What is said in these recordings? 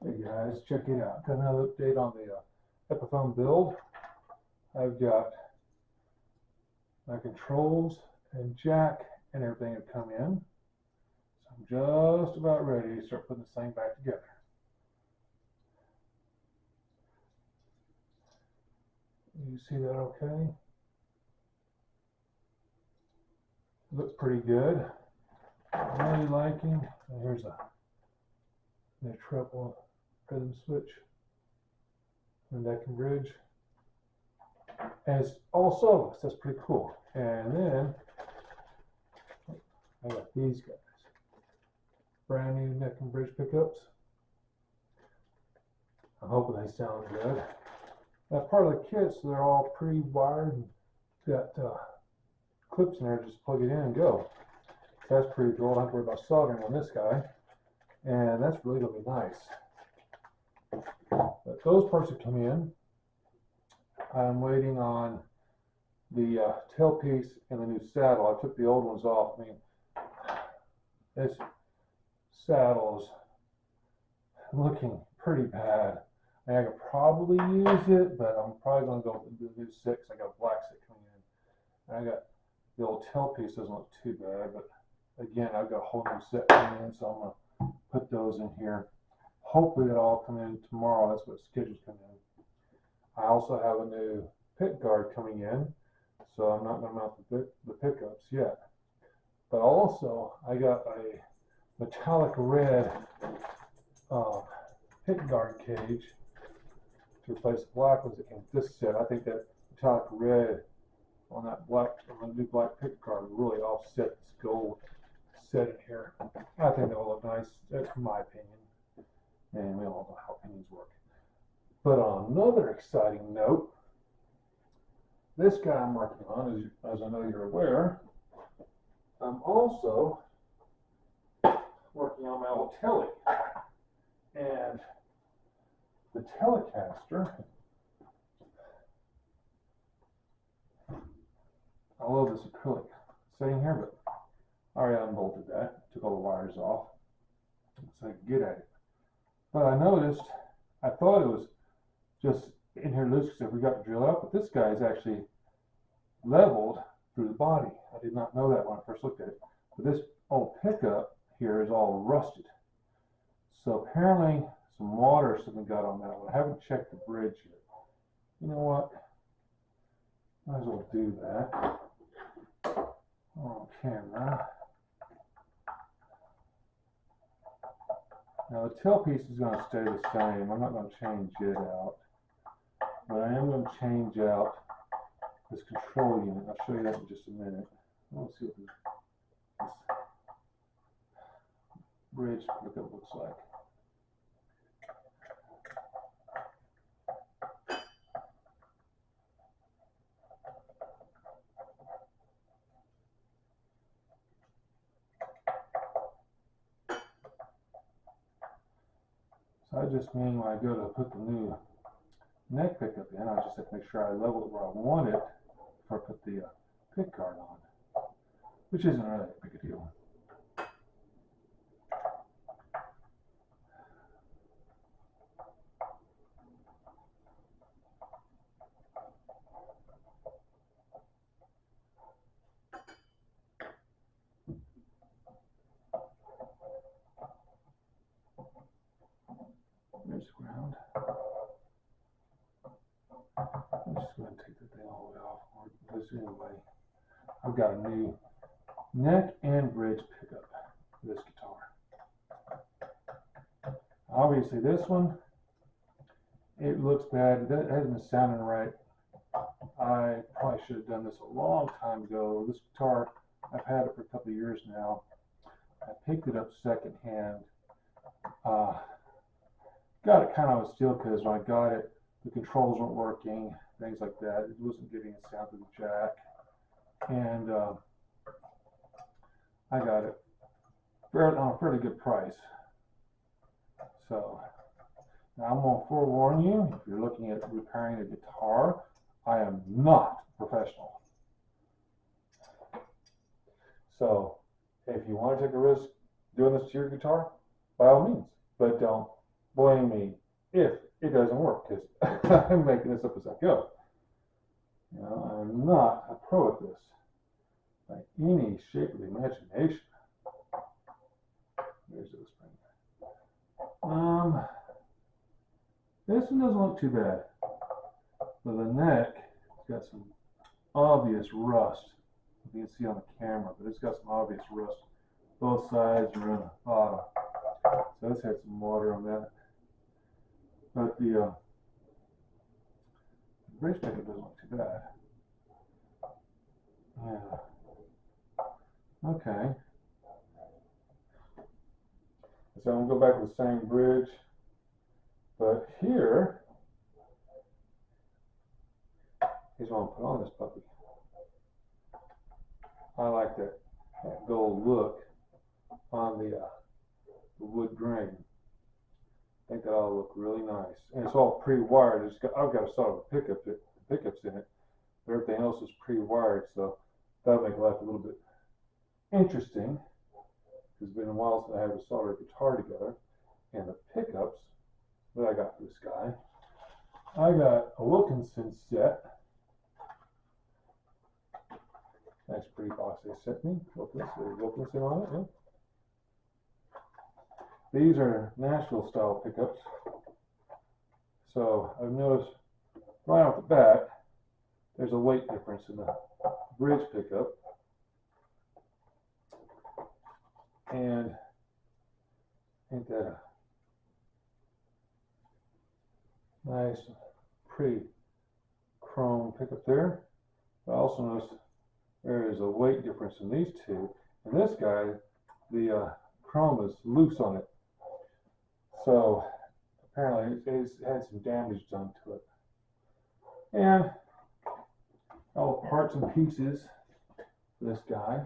Hey guys, check it out. Got another update on the Epiphone build. I've got my controls and jack and everything have come in. So I'm just about ready to start putting this thing back together. You see that okay? Looks pretty good. I'm really liking. And here's a treble rhythm switch. The neck and bridge. And it's all solos. That's pretty cool. And then I got these guys. Brand new neck and bridge pickups. I'm hoping they sound good. That's part of the kit, so they're all pre-wired and got clips in there. Just plug it in and go. So that's pretty cool. I don't have to worry about soldering on this guy. And that's really going to be nice. But those parts have come in. I'm waiting on the tailpiece and the new saddle. I took the old ones off. I mean, this saddle is looking pretty bad. I could probably use it, but I'm probably going to go with the new 6. I got a black 6 coming in. And I got the old tailpiece, doesn't look too bad, but again, I've got a whole new set coming in, so I'm going to put those in here. Hopefully they'll all come in tomorrow. That's what schedule's coming in. I also have a new pick guard coming in, so I'm not going to mount the pickups yet. But also, I got a metallic red pick guard cage to replace the black ones that came with this set. I think that metallic red on that black, on the new black pick guard will really offset this gold set in here. I think that will look nice. That's my opinion. And we all know how opinions work. But on another exciting note, this guy I'm working on, as I know you're aware, I'm also working on my old Tele. And the Telecaster, I love this acrylic sitting here, but I already unbolted that, took all the wires off so I could get at it. But I noticed, I thought it was just in here loose because we got to drill out, but this guy is actually leveled through the body. I did not know that when I first looked at it. But this old pickup here is all rusted. So apparently some water or something got on that one. I haven't checked the bridge yet. You know what? Might as well do that on camera. Now the tailpiece is going to stay the same. I'm not going to change it out. But I am going to change out this control unit. I'll show you that in just a minute. Let's see what this bridge pickup looks like. So I just mean when I go to put the new neck pickup in, I just have to make sure I level it where I want it before I put the pick guard on, which isn't really that big a deal. There's the ground. I'm just going to take the thing all the way off. Because anyway, I've got a new neck and bridge pickup for this guitar. Obviously this one, it looks bad. It hasn't been sounding right. I probably should have done this a long time ago. This guitar, I've had it for a couple of years now. I picked it up secondhand. Got it kind of a steal because when I got it, the controls weren't working, things like that. It wasn't getting a sound through the jack. And I got it on a fairly good price. So now I'm going to forewarn you, if you're looking at repairing a guitar, I am not professional. So if you want to take a risk doing this to your guitar, by all means, but don't blame me if it doesn't work, because I'm making this up as I go. You know, I'm not a pro at this by any shape of the imagination. There's the spring. This one doesn't look too bad. But the neck, it's got some obvious rust. You can see on the camera, but it's got some obvious rust both sides and around the bottom. So it's had some water on that. But the bridge pickup doesn't look too bad. Yeah. Okay. So I'm gonna go back to the same bridge, but here's what I'm put on this puppy. I like that gold look on the wood grain. I think that all look really nice, and it's all pre-wired. I've got a solid pickups in it, but everything else is pre-wired, so that'll make life a little bit interesting. It's been a while since I had a solder guitar together. And the pickups that I got for this guy, I got a Wilkinson set. Nice pretty box they sent me. Wilkinson on it, yeah. These are Nashville style pickups. So I've noticed right off the bat, there's a weight difference in the bridge pickup. And ain't that a nice, pretty chrome pickup there? I also noticed there is a weight difference in these two. And this guy, the chrome is loose on it. So apparently it's had some damage done to it. And all the parts and pieces for this guy.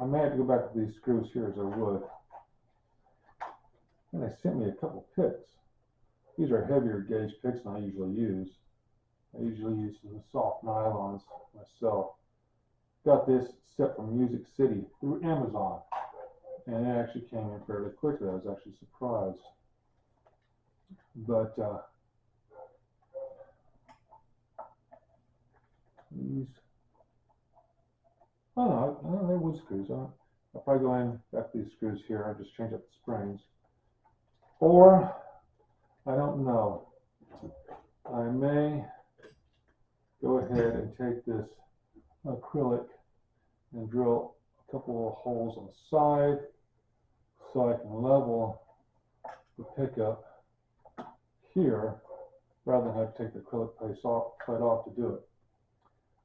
I may have to go back to these screws here as I would. And they sent me a couple picks. These are heavier gauge picks than I usually use. I usually use some soft nylons myself. Got this set from Music City through Amazon. And it actually came in fairly quickly. I was actually surprised. But these, oh no, they're wood screws. I'll probably go in back to these screws here. I'll just change up the springs. Or, I don't know. I may go ahead and take this acrylic and drill a couple of holes on the side so I can level the pickup here rather than have to take the acrylic plate off to do it.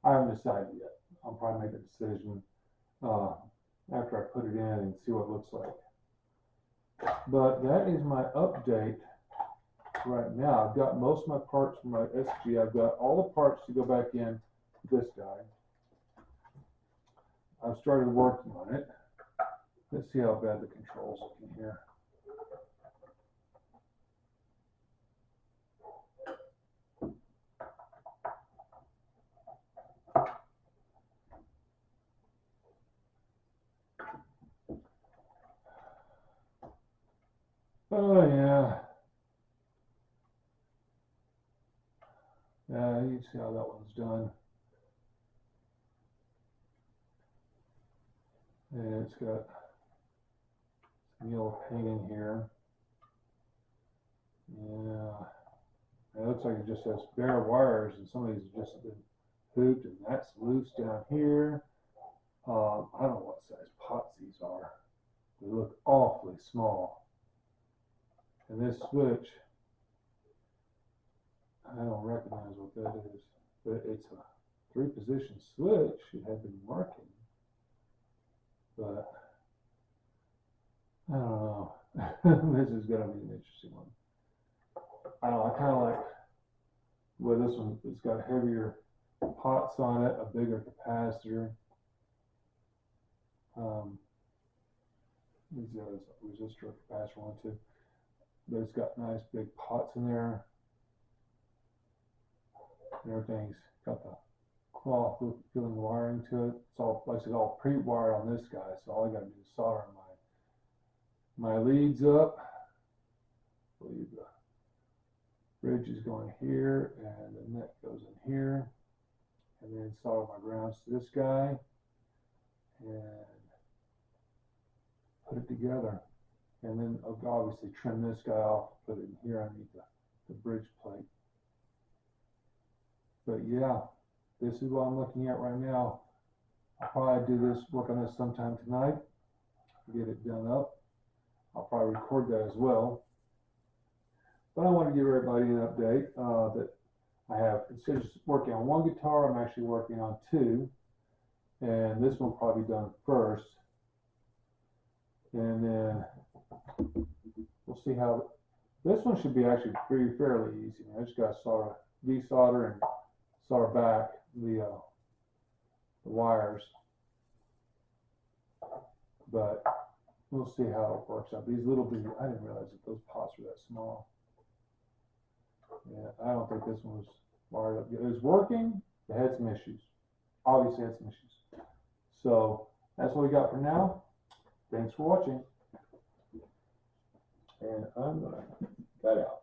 I haven't decided yet. I'll probably make a decision after I put it in and see what it looks like. But that is my update right now. I've got most of my parts from my SG. I've got all the parts to go back in this guy. I've started working on it. Let's see how bad the controls look in here. Oh yeah. Yeah, you can see how that one's done. And it's got some yellow paint in here. Yeah. It looks like it just has bare wires, and some of these have just been hooped, and that's loose down here. I don't know what size pots these are. They look awfully small. And this switch, I don't recognize what that is, but it's a 3-position switch. It had been marking, but I don't know. This is going to be an interesting one. I don't know. I kind of like where this one, it's got heavier pots on it, a bigger capacitor. These are resistor capacitor one too. But it's got nice big pots in there. And everything's got the cloth feeling wiring to it. It's all, like I said, all pre-wired on this guy. So all I got to do is solder on my leads up. I believe the bridge is going here, and the net goes in here, and then solder my grounds to this guy, and put it together. And then I'll obviously trim this guy off, put it in here underneath the bridge plate. But yeah, this is what I'm looking at right now. I'll probably do this, work on this sometime tonight, get it done up. I'll probably record that as well. But I want to give everybody an update that I have, instead of just working on one guitar, I'm actually working on two. And this one will probably be done first. And then we'll see how, this one should be actually fairly easy. I just got to desolder and solder back the wires. But we'll see how it works out. These little bitty, I didn't realize that those pots were that small. Yeah, I don't think this one was wired up. It was working, it had some issues. Obviously had some issues. So that's what we got for now. Thanks for watching. And I'm gonna cut out.